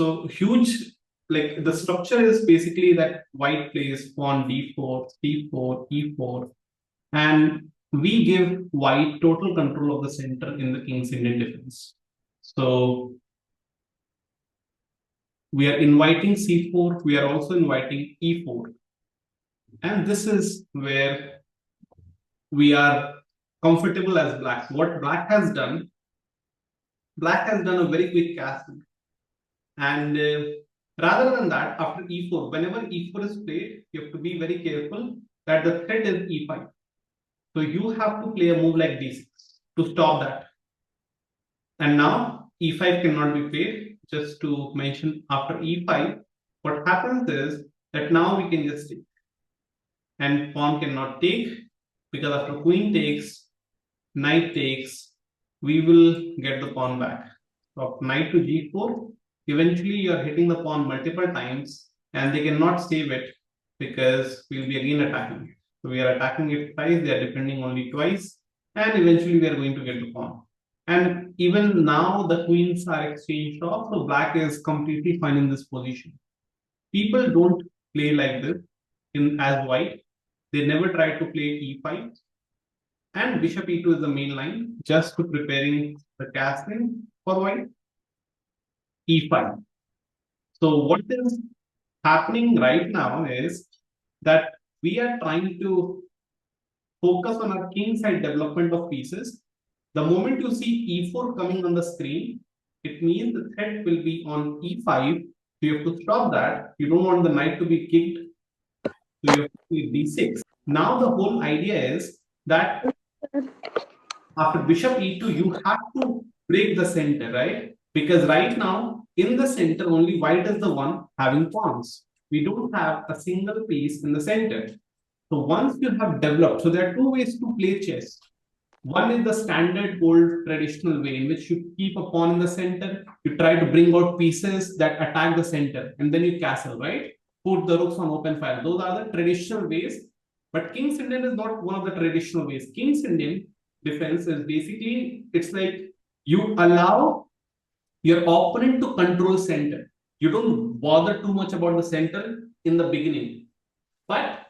So huge, like the structure is basically that white plays pawn d4, c4, e4, and we give white total control of the center in the king's Indian defense. So we are inviting c4, we are also inviting e4. And this is where we are comfortable as black. What black has done a very quick castle. And rather than that, after e4, whenever e4 is played, you have to be very careful that the threat is e5. So you have to play a move like d6 to stop that. And now e5 cannot be played. Just to mention, after e5, what happens is that now we can just take. And pawn cannot take, because after queen takes, knight takes, we will get the pawn back. So knight to g4, eventually you are hitting the pawn multiple times and they cannot save it because we'll be again attacking it. So we are attacking it twice, they are defending only twice, and eventually we are going to get the pawn. And even now the queens are exchanged off, so black is completely fine in this position. People don't play like this as white. They never try to play e5. And bishop e2 is the main line, just to preparing the castling for white. e5. So what is happening right now is that we are trying to focus on our king side development of pieces. The moment you see e4 coming on the screen, it means the threat will be on e5. So you have to stop that. You don't want the knight to be kicked. So you have to play d6. Now the whole idea is that after bishop e2, you have to break the center, right? Because right now, in the center, only white is the one having pawns. We don't have a single piece in the center. So once you have developed, so there are two ways to play chess. One is the standard old traditional way in which you keep a pawn in the center, you try to bring out pieces that attack the center, and then you castle, right? Put the rooks on open file. Those are the traditional ways. But King's Indian is not one of the traditional ways. King's Indian defense is basically, it's like you allow your opponent to control center. You don't bother too much about the center in the beginning. But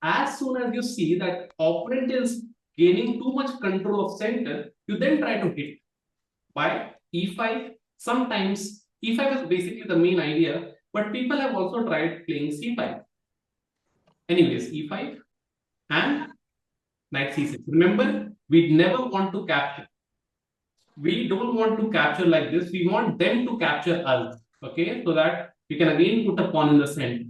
as soon as you see that opponent is gaining too much control of center, you then try to hit. By e5, sometimes e5 is basically the main idea, but people have also tried playing c5. Anyways, e5 and knight c6. Remember, we never want to capture. We don't want to capture like this. We want them to capture us. Okay, so that we can again put a pawn in the center.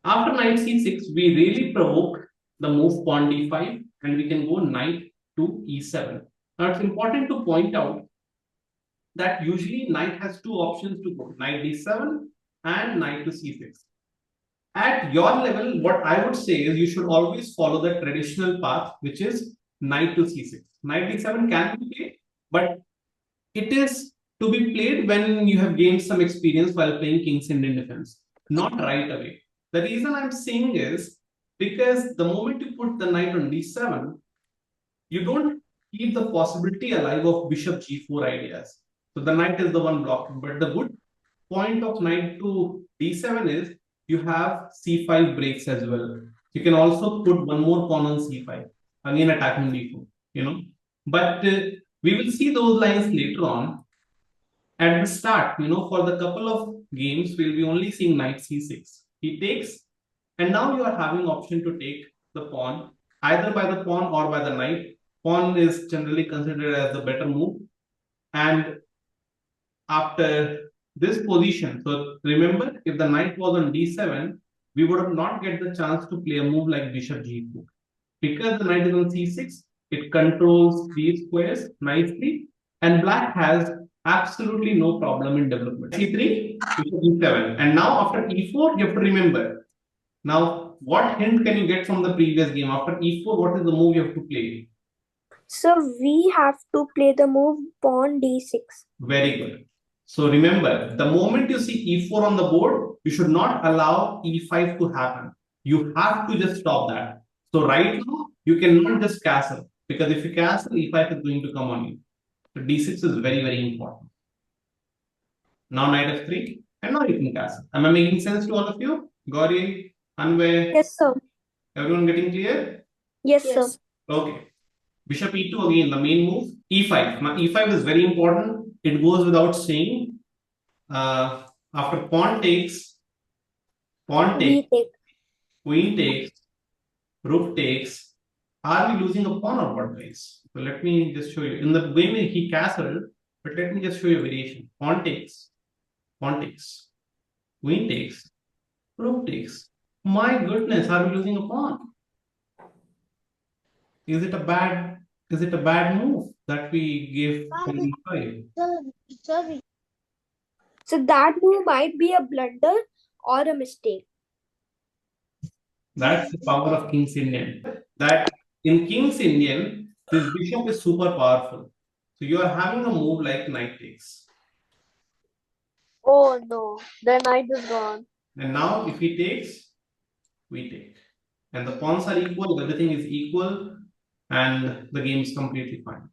After knight c6, we really provoke the move pawn d5, and we can go knight to e7. Now it's important to point out that usually knight has two options to go, knight d7 and knight to c6. At your level, what I would say is you should always follow the traditional path, which is knight to c6. Knight d7 can be played, but it is to be played when you have gained some experience while playing King's Indian defense, not right away. The reason I'm saying is because the moment you put the knight on d7, you don't keep the possibility alive of bishop g4 ideas. So the knight is the one blocking. But the good point of knight to d7 is you have c5 breaks as well. You can also put one more pawn on c5, again attacking d4, you know. But we will see those lines later on. At the start, you know, for the couple of games, we'll be only seeing knight c6. He takes, and now you are having option to take the pawn, either by the pawn or by the knight. Pawn is generally considered as the better move. And after this position, so remember, if the knight was on d7, we would not get the chance to play a move like bishop g4. Because the knight is on c6, it controls these squares nicely, and black has absolutely no problem in development. c3, bishop e7. And now after e4, you have to remember. Now, what hint can you get from the previous game? After e4, what is the move you have to play? So we have to play the move pawn d6. Very good. So remember, the moment you see e4 on the board, you should not allow e5 to happen. You have to just stop that. So right now, you cannot just castle, because if you castle, e5 is going to come on you. So d6 is very, very important. Now knight f3, and now you can castle. Am I making sense to all of you? Gauri, Anvay, Yes, sir. everyone getting clear? Yes, sir. Okay. Bishop e2 again, the main move. e5. Now e5 is very important. It goes without saying. After pawn takes, We take. queen takes, rook takes. Are we losing a pawn or what, guys? So let me just show you. In the way he castled, but let me just show you a variation. Pawn takes, queen takes, rook takes. My goodness, are we losing a pawn? Is it a bad move that we gave pawn e5? So that move might be a blunder or a mistake. That's the power of King's Indian. That in King's Indian, this bishop is super powerful. So you are having a move like knight takes. Oh no, the knight is gone. And now if he takes, we take. And the pawns are equal, everything is equal, and the game is completely fine.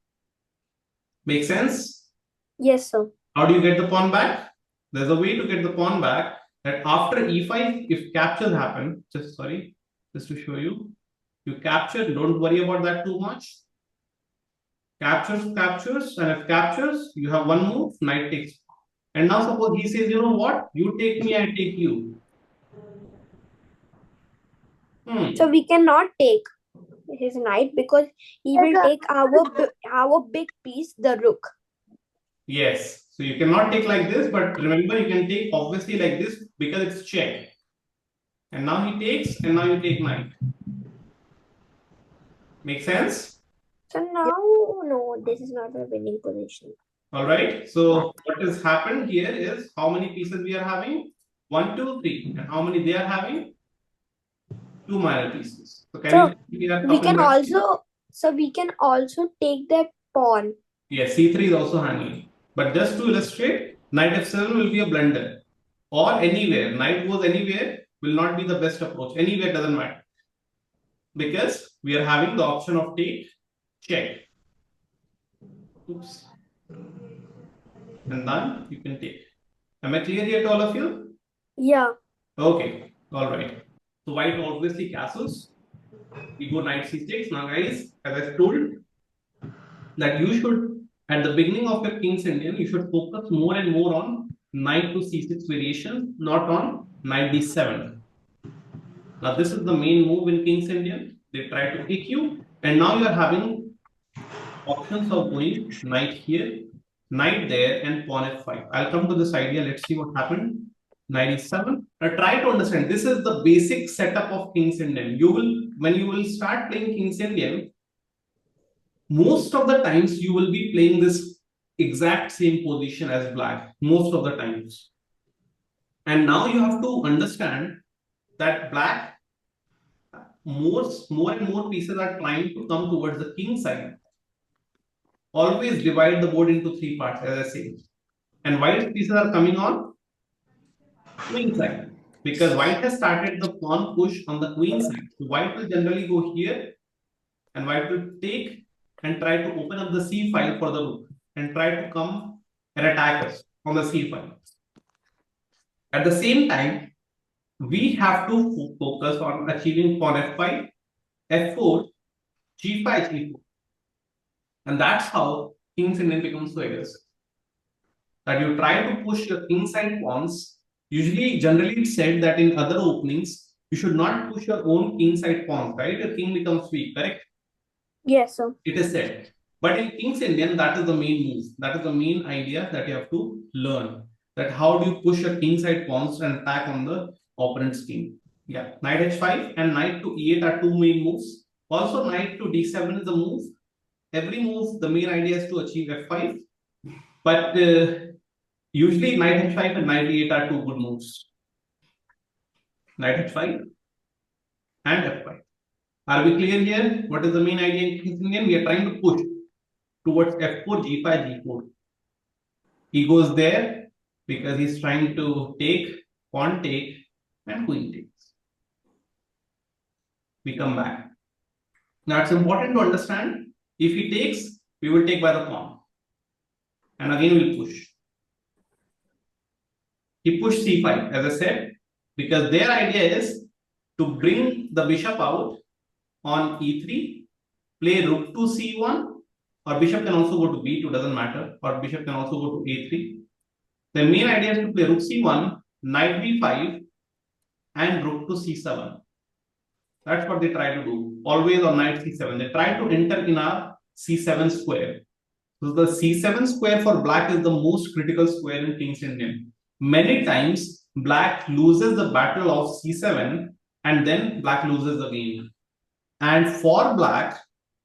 Make sense? Yes, sir. How do you get the pawn back? There's a way to get the pawn back that after e5, if captures happen, just to show you, you capture, don't worry about that too much. Captures, and if captures, you have one move, knight takes. And now suppose he says, you know what? You take me, I take you. So we cannot take his knight because he will take our big piece, the rook. Yes. So you cannot take like this, but remember you can take obviously like this because it's check. And now he takes, and now you take knight. Make sense? So now, no, this is not a winning position. All right. So what has happened here is how many pieces we are having? 1, 2, 3. And how many they are having? 2 minor pieces. So can we can also take the pawn. Yes, c3 is also hanging. But just to illustrate, knight f7 will be a blunder. Or anywhere, knight goes anywhere will not be the best approach. Anywhere doesn't matter. Because we are having the option of take, check. Oops. And then you can take. Am I clear here to all of you? Yeah. Okay. All right. So white obviously castles. We go knight c6. Now guys, as I told, that you should, at the beginning of your King's Indian, you should focus more and more on knight to c6 variation, not on knight d7. Now this is the main move in King's Indian. They try to kick you, and now you are having options of going knight here, knight there, and pawn f5. I'll come to this idea. Let's see what happened. Knight e7. Now try to understand. This is the basic setup of King's Indian. When you will start playing King's Indian, most of the times you will be playing this exact same position as black. Most of the times. And now you have to understand that black, more and more pieces are trying to come towards the king side. Always divide the board into 3 parts, as I say. And white pieces are coming on queen side. Because white has started the pawn push on the queen side. So white will generally go here, and white will take and try to open up the c file for the rook and try to come and attack us on the c file. At the same time, we have to focus on achieving pawn f5, f4, g5, g4. And that's how King's Indian becomes so aggressive. That you try to push your king side pawns. Usually, generally, it's said that in other openings, you should not push your own king side pawns, right? Your king becomes weak, correct? Yes, sir. It is said. But in King's Indian, that is the main move. That is the main idea that you have to learn. That how do you push your king side pawns and attack on the opponent's king? Yeah, knight h5 and knight to e8 are 2 main moves. Also, knight to d7 is a move. Every move, the main idea is to achieve f5. But usually, knight h5 and knight e8 are 2 good moves. Knight h5 and f5. Are we clear here? What is the main idea in King's Indian? We are trying to push towards f4, g5, g4. He goes there because he's trying to take, pawn take, and queen takes. We come back. Now it's important to understand, if he takes, we will take by the pawn. And again we'll push. he pushed c5, as I said, because their idea is to bring the bishop out on e3, play rook to c1, or bishop can also go to b2, doesn't matter, or bishop can also go to a3. The main idea is to play rook c1, knight b5, and rook to c7. That's what they try to do, always on knight c7. They try to enter in our c7 square. So the c7 square for black is the most critical square in King's Indian. Many times, black loses the battle of c7 and then black loses the game. And for black,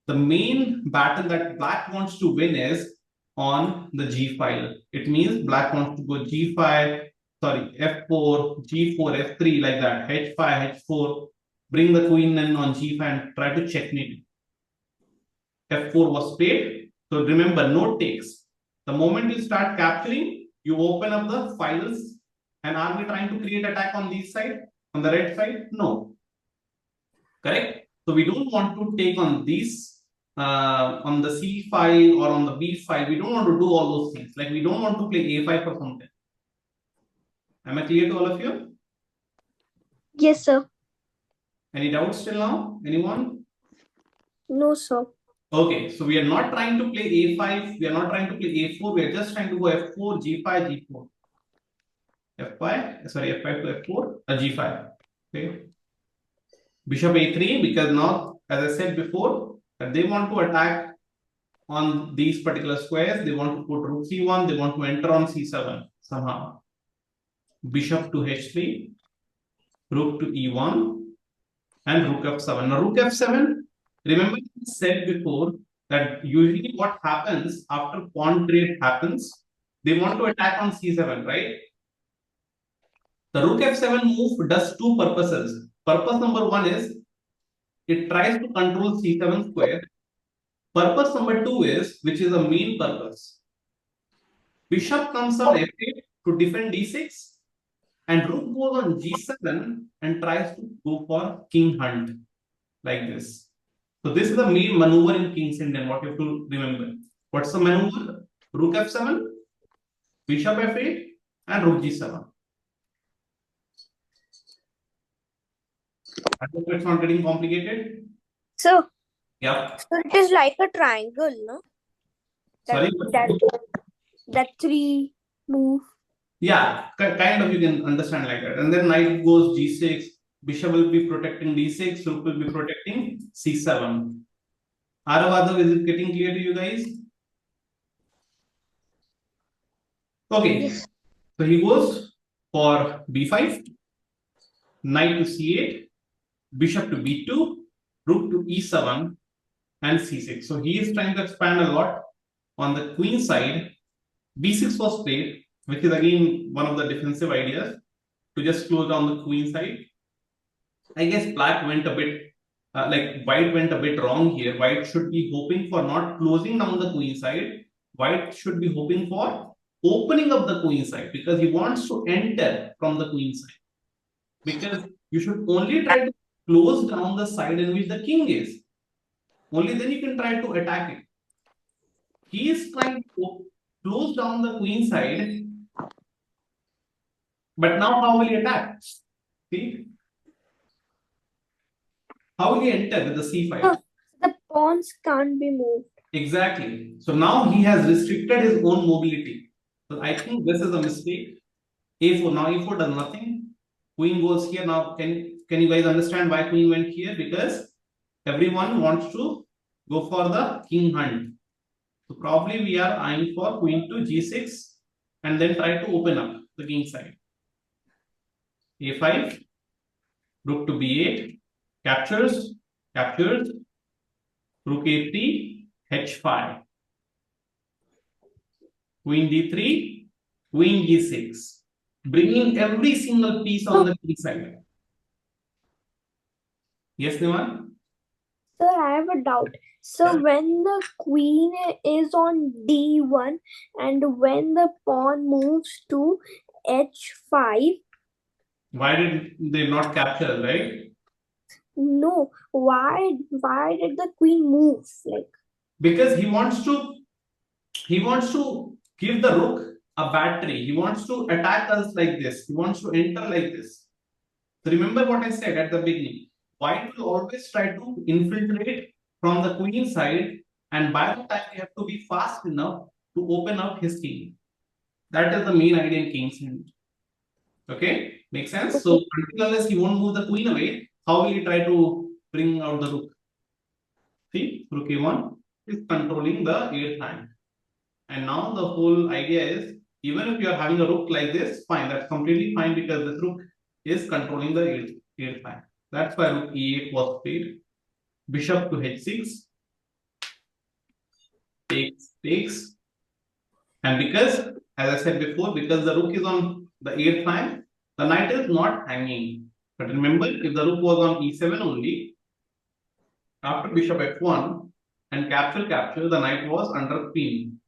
the main battle that black wants to win is on the g file. It means black wants to go g5, sorry, f4, g4, f3, like that, h5, h4, bring the queen in on g5 and try to checkmate. f4 was played. So remember, no takes. The moment you start capturing, you open up the files. And are we trying to create attack on this side, on the red side? No. Correct? So we don't want to take on this, on the c file or on the b file. We don't want to do all those things. Like we don't want to play a5 or something. Am I clear to all of you? Yes, sir. Any doubts till now? Anyone? No, sir. Okay, so we are not trying to play a5. We are not trying to play a4. We are just trying to go f4, g5, g4. f5, sorry, f5 to f4, g5. Okay. Bishop a3, because now, as I said before, that they want to attack on these particular squares. They want to put rook c1. They want to enter on c7 somehow. Bishop to h3, rook to e1, and rook f7. Now, rook f7, remember I said before that usually what happens after pawn trade happens, they want to attack on c7, right? The rook f7 move does two purposes. Purpose number one is it tries to control c7 square. Purpose number two is, which is a main purpose, bishop comes on f8 to defend d6, and rook goes on g7 and tries to go for king hunt, like this. So this is the main maneuver in King's Indian, what you have to remember. What's the maneuver? Rook f7, bishop f8, and rook g7. I hope it's not getting complicated. So, Yeah. so it is like a triangle, no? Sorry? That three move. Yeah, kind of you can understand like that. And then knight goes g6, bishop will be protecting d6, rook will be protecting c7. Aravada, is it getting clear to you guys? Okay, yes. So he goes for b5, knight to c8, bishop to b2, rook to e7, and c6. So he is trying to expand a lot on the queen side. b6 was played, which is again one of the defensive ideas to just close down the queen side. I guess black went a bit, like white went a bit wrong here. White should be hoping for not closing down the queen side. White should be hoping for opening up the queen side because he wants to enter from the queen side. Because you should only try to close down the side in which the king is. Only then you can try to attack it. He is trying to close down the queen side. But now how will he attack? See? How will he enter with the c5? The pawns can't be moved. Exactly. So now he has restricted his own mobility. So I think this is a mistake. a4, now e4 does nothing. Queen goes here. Now can you guys understand why queen went here? Because everyone wants to go for the king hunt. So probably we are eyeing for queen to g6 and then try to open up the king side. a5, rook to b8, captures, rook a3, h5, queen d3, queen g6, bringing every single piece on the king side. Yes, Niman? Sir, I have a doubt. So when the queen is on d1 and when the pawn moves to h5, why did they not capture, right? No, why did the queen move? Like, because he wants to give the rook a battery. He wants to attack us like this. He wants to enter like this. So remember what I said at the beginning. White will always try to infiltrate from the queen side, and by the time we have to be fast enough to open up his king. That is the main idea in King's Hand. Okay, makes sense. So until unless he won't move the queen away, how will he try to bring out the rook? See, rook a1 is controlling the eighth hand. And now the whole idea is, even if you are having a rook like this, fine, that's completely fine because this rook is controlling the eighth hand. That's why rook e8 was played. Bishop to h6, takes. And because, as I said before, because the rook is on the eighth line, the knight is not hanging. But remember, if the rook was on e7 only, after bishop f1 and capture, the knight was under queen.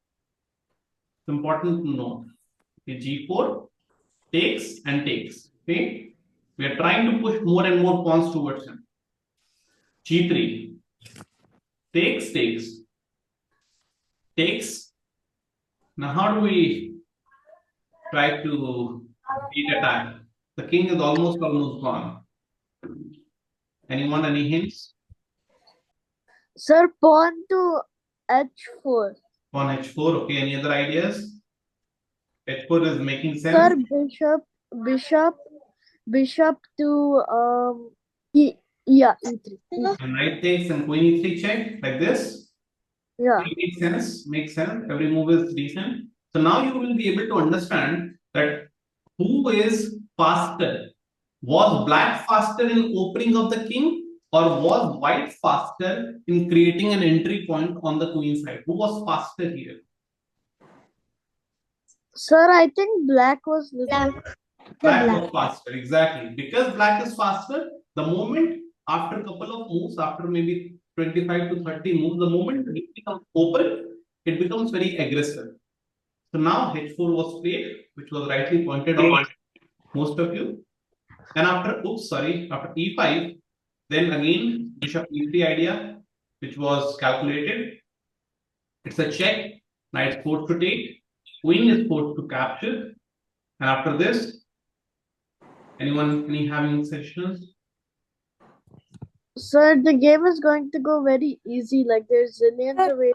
It's important to know. Okay, g4 takes and takes. Okay, we are trying to push more and more pawns towards him. g3 takes. Now, how do we try to beat attack? The king is almost gone. Anyone, any hints? Sir, pawn to h4. Pawn h4. Okay, any other ideas? h4 is making sense. Sir, bishop to e3. And knight takes and queen e3 check like this. Yeah. Makes sense. Every move is decent. So now you will be able to understand that who is faster. Was black faster in opening of the king, or was white faster in creating an entry point on the queen side? Who was faster here? Sir, I think black was Black was faster, exactly. Because black is faster, the moment after a couple of moves, after maybe 25 to 30 moves, the moment it becomes open, it becomes very aggressive. So now h4 was played, which was rightly pointed out most of you. And after after e5, then again bishop e3 idea, which was calculated. It's a check. Knight forced to take. Queen is forced to capture. And after this, any having sessions? Sir, the game is going to go very easy. Like there's zillions of ways.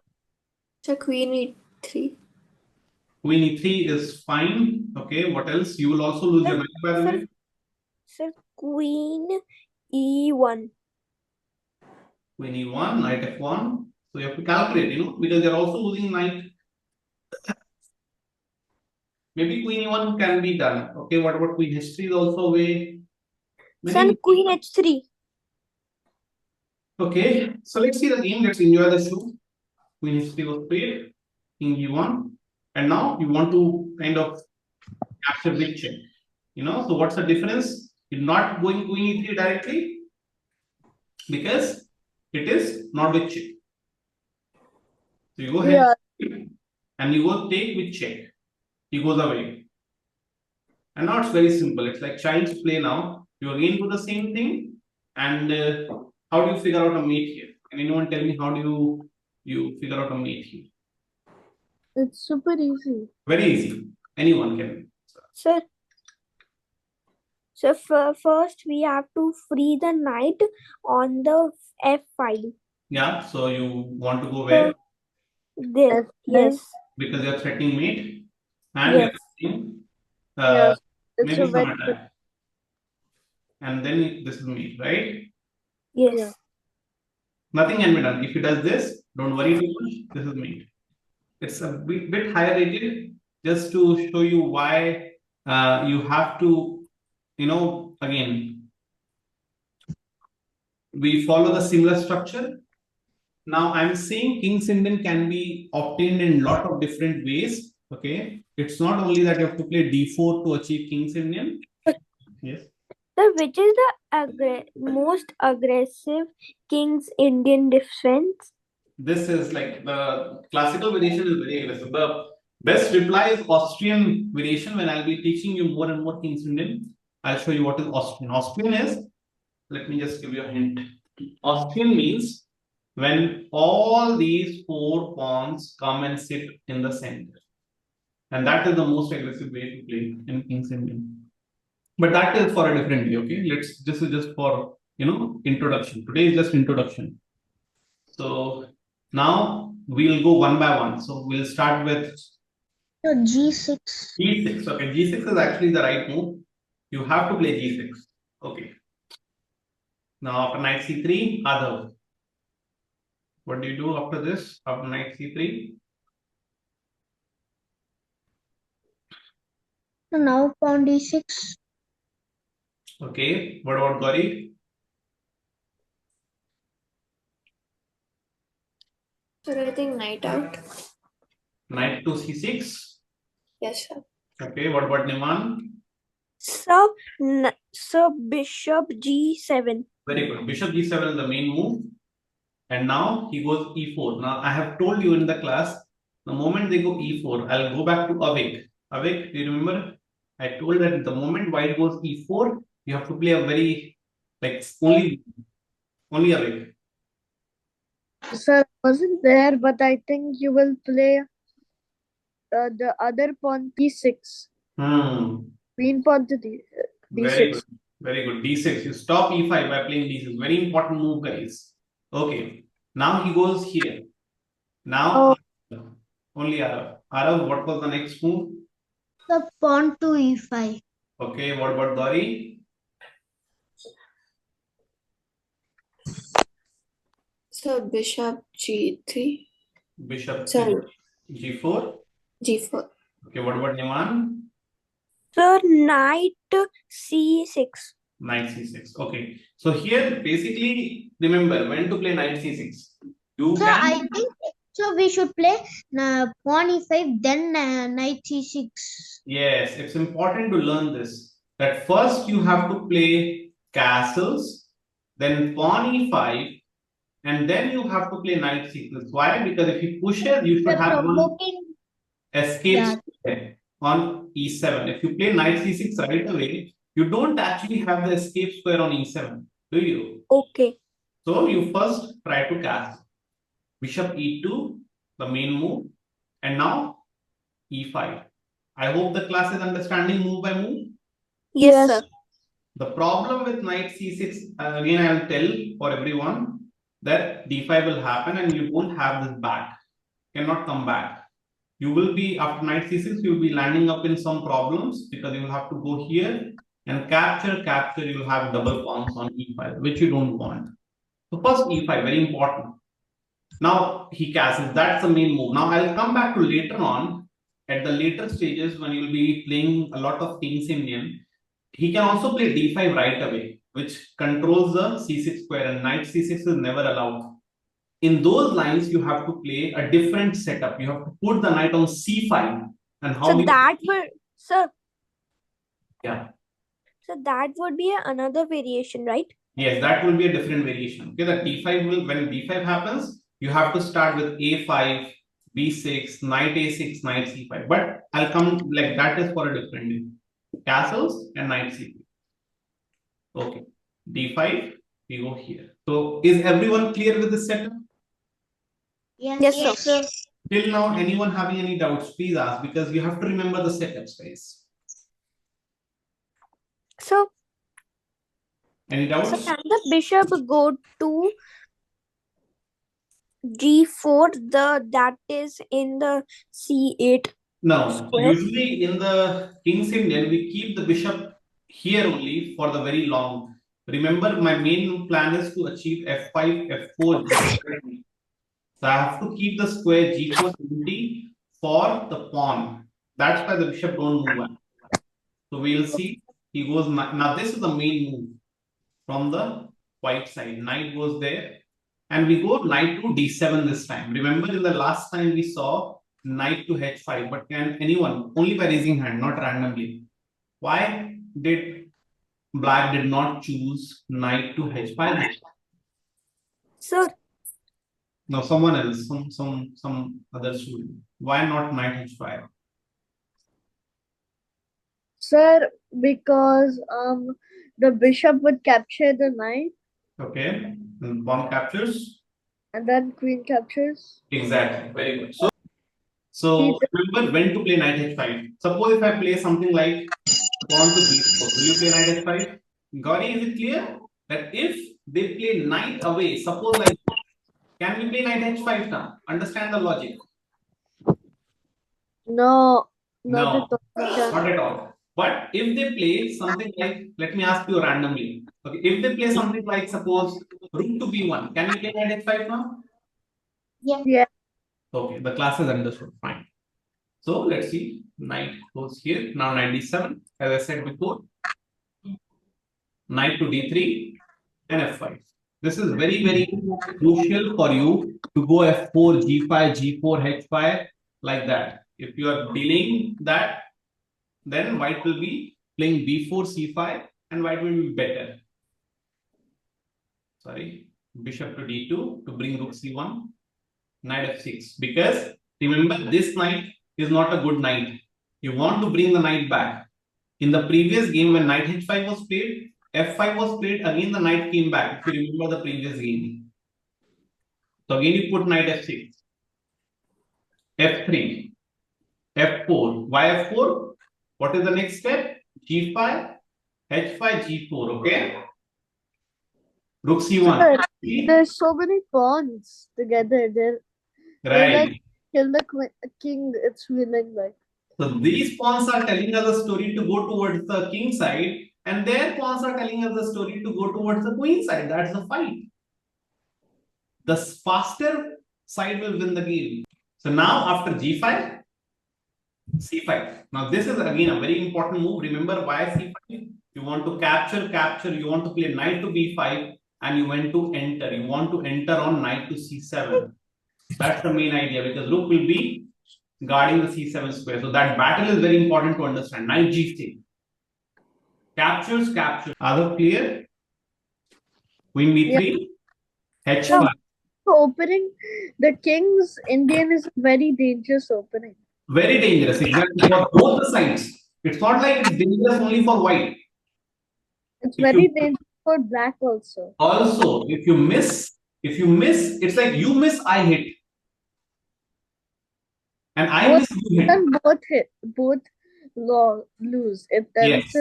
So queen e3. Queen e3 is fine. Okay, what else? You will also lose your knight, by the way. Sir, queen e1. Queen e1, knight f1. So you have to calculate, because they're also losing knight. Maybe queen e1 can be done. Okay, what about queen h3 is also a way. Sir, queen h3. Okay, so let's see the game. Let's enjoy the show. Queen h3 was played, king e1, and now you want to kind of capture big check. So what's the difference? You're not going queen e3 directly because it is not with check. So you go ahead and you go take with check. He goes away. And now it's very simple. It's like child's play now. You again do the same thing. And how do you figure out a mate here? Can anyone tell me how do you figure out a mate here? It's super easy. Very easy. Anyone can. Sir, so first we have to free the knight on the f5. Yeah, so you want to go where? There. Yes. Because you're threatening mate. And Yes. you're saying, Yes. maybe some attack. And then this is mate, right? Yes. Yeah. Nothing can be done. If he does this, don't worry too much. This is mate. It's a bit higher rated just to show you why you have to, again, we follow the similar structure. Now I'm saying King's Indian can be obtained in lot of different ways. Okay, it's not only that you have to play d4 to achieve King's Indian. Yes. So which is the most aggressive King's Indian defense? This is like the classical variation is very aggressive. The best reply is Austrian variation. When I'll be teaching you more and more King's Indian, I'll show you what is Austrian. Austrian is, let me just give you a hint. Austrian means when all these four pawns come and sit in the center. and that is the most aggressive way to play in King's Indian. But that is for a different day. Okay, this is just for introduction. Today is just introduction. So now we'll go one by one. So we'll start with G6. G6. Okay, G6 is actually the right move. You have to play G6. Okay. Now after knight C3, other. What do you do after this? After knight C3? So now pawn D6. Okay. What about Gauri? Sir, I think knight out. Knight to C6? Yes, sir. Okay. What about Niman? So bishop G7. Very good. Bishop G7 is the main move. And now he goes E4. Now I have told you in the class, the moment they go E4, I'll go back to awake. Awake, do you remember? I told that the moment white goes E4, you have to play a very, like, only awake. Sir, wasn't there, but I think you will play the other pawn P6. Queen pawn to D6. Very good. Very good. D6. You stop E5 by playing D6. Very important move, guys. Okay. Now he goes here. Now only Arav. Arav, what was the next move? The pawn to E5. Okay. What about Gauri? So bishop G3. Bishop Sorry. G4. G4. Okay. What about Niman? Sir, knight C6. Knight C6. Okay. So here, basically, remember when to play knight C6. You Sir, can. I think so. We should play pawn E5, then knight C6. Yes, it's important to learn this. That first you have to play castles, then pawn E5, and then you have to play knight C6. Why? Because if you push it, you should have one escape square on E7. If you play knight C6 right away, you don't actually have the escape square on E7, do you? Okay. So you first try to cast bishop E2, the main move, and now E5. I hope the class is understanding move by move. Yes, sir. The problem with knight C6, again I will tell for everyone that D5 will happen and you won't have this back, cannot come back. You will be, after knight C6, you will be landing up in some problems because you will have to go here and capture, you will have double pawns on E5, which you don't want. So first E5, very important. Now he castles, that's the main move. Now I'll come back to later on, at the later stages when you'll be playing a lot of King's Indian. He can also play D5 right away, which controls the C6 square, and knight C6 is never allowed. In those lines, you have to play a different setup. You have to put the knight on C5. And how so that would, sir. Yeah. So that would be another variation, right? Yes, that will be a different variation. Okay, the D5 will, when D5 happens, you have to start with A5, B6, knight A6, knight C5. But I'll come, like, that is for a different day. Castles and knight C5. Okay, D5, we go here. So is everyone clear with this setup? Yes, sir. Till now, anyone having any doubts, please ask, because you have to remember the setups, guys. So, any doubts? So can the bishop go to G4, that is in the C8? No, square? Usually in the King's Indian, we keep the bishop here only for the very long. Remember, my main plan is to achieve F5, F4, G4. So I have to keep the square G4 empty for the pawn. That's why the bishop don't move on. So we'll see. He goes, now this is the main move from the white side. Knight goes there. And we go knight to D7 this time. Remember in the last time we saw knight to H5, but can anyone, only by raising hand, not randomly. Why did black did not choose knight to H5? Sir. No, someone else, some other student. Why not knight H5? Sir, because the bishop would capture the knight. Okay, and pawn captures. And then queen captures. Exactly, very good. So remember when to play knight h5. Suppose if I play something like pawn to b4, will you play knight h5? Gauri, is it clear that if they play knight away, suppose like, can we play knight h5 now? Understand the logic? No, not No, at all. not at all. But if they play something like, let me ask you randomly. Okay, if they play something like, suppose rook to b1, can we play knight h5 now? Yeah. Okay, the class is understood. Fine. So let's see. Knight goes here. Now knight d7, as I said before. Knight to d3 and f5. This is very, very crucial for you to go f4, g5, g4, h5 like that. If you are dealing that, then white will be playing b4, c5, and white will be better. Sorry, bishop to d2 to bring rook c1, knight f6. Because remember, this knight is not a good knight. You want to bring the knight back. In the previous game, when knight h5 was played, f5 was played, again the knight came back, if you remember the previous game. So again you put knight f6, f3, f4. Why f4? What is the next step? g5, h5, g4, okay? Rook c1. There's so many pawns together. They're Right. like kill the king. It's winning like. So these pawns are telling us a story to go towards the king side, and their pawns are telling us the story to go towards the queen side. That's the fight. The faster side will win the game. So now after g5, c5. Now this is again a very important move. Remember why c5? You want to capture, you want to play knight to b5, and you want to enter. You want to enter on knight to c7. That's the main idea, because rook will be guarding the c7 square. So that battle is very important to understand. Knight g6. Captures. Are they clear? Queen b3, h5. Opening the king's Indian is a very dangerous opening. Very dangerous, exactly, for both the sides. It's not like it's dangerous only for white. It's very dangerous for black also. Also, if you miss, it's like you miss, I hit. And I miss, you hit. And both lose. Yes.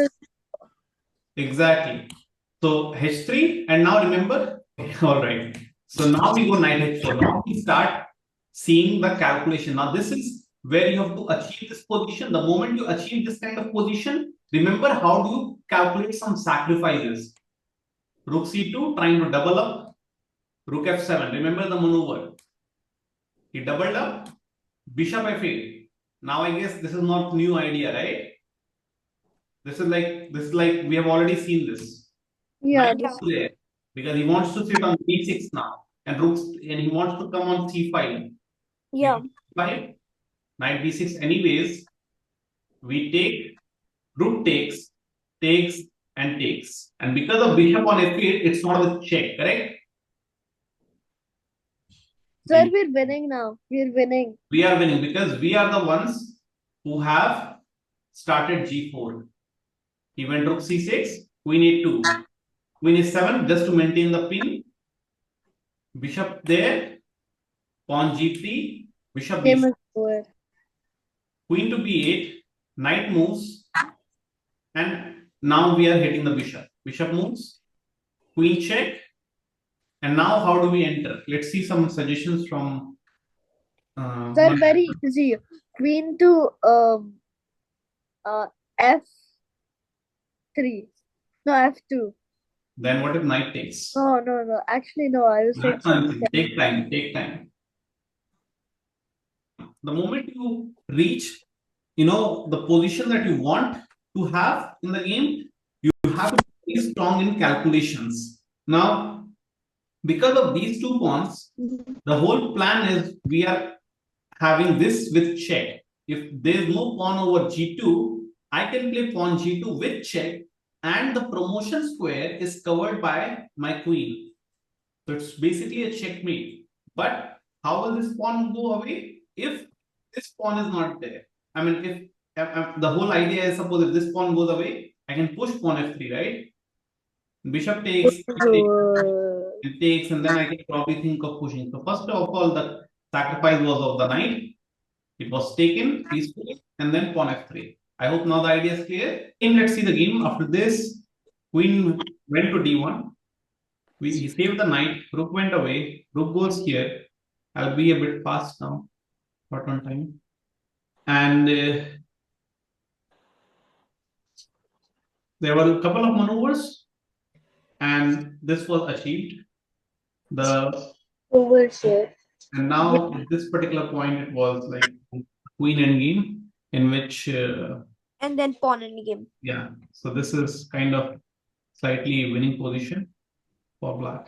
Exactly. So h3, and now remember, all right. So now we go knight h4. Now we start seeing the calculation. Now this is where you have to achieve this position. The moment you achieve this kind of position, remember how do you calculate some sacrifices. Rook c2 trying to double up. Rook f7. Remember the maneuver. He doubled up. Bishop f8. Now I guess this is not new idea, right? This is like we have already seen this. Yeah. There, because he wants to sit on b6 now, and he wants to come on c5. Yeah. Knight b6. Anyways, we take, rook takes, and takes, and because of bishop on f8, it's not a check, correct? Sir, we're winning now. We're winning. We are winning because we are the ones who have started g4. He went rook c6, queen a2, queen a7 just to maintain the pin. Bishop there, pawn g3, bishop b6, queen to b8, knight moves, and now we are hitting the bishop. Bishop moves, queen check, and now how do we enter? Let's see some suggestions from. They're very easy. Queen to f3. No, f2. Then what if knight takes? No. Actually, no. I was saying take time. The moment you reach, the position that you want to have in the game, you have to be strong in calculations. Now, because of these two pawns, the whole plan is we are having this with check. If there is no pawn over g2, I can play pawn g2 with check, and the promotion square is covered by my queen. So it's basically a checkmate. But how will this pawn go away if this pawn is not there? I mean, if the whole idea is, suppose if this pawn goes away, I can push pawn f3, right? Bishop takes, it takes, and then I can probably think of pushing. So first of all, the sacrifice was of the knight. It was taken peacefully and then pawn f3. I hope now the idea is clear. And let's see the game. After this, queen went to d1. He saved the knight. Rook went away. Rook goes here. I'll be a bit fast now. Not on time. And there were a couple of maneuvers, and this was achieved. Over here. And now at this particular point, it was like queen endgame, in which And then pawn endgame. yeah. So this is kind of slightly winning position for black.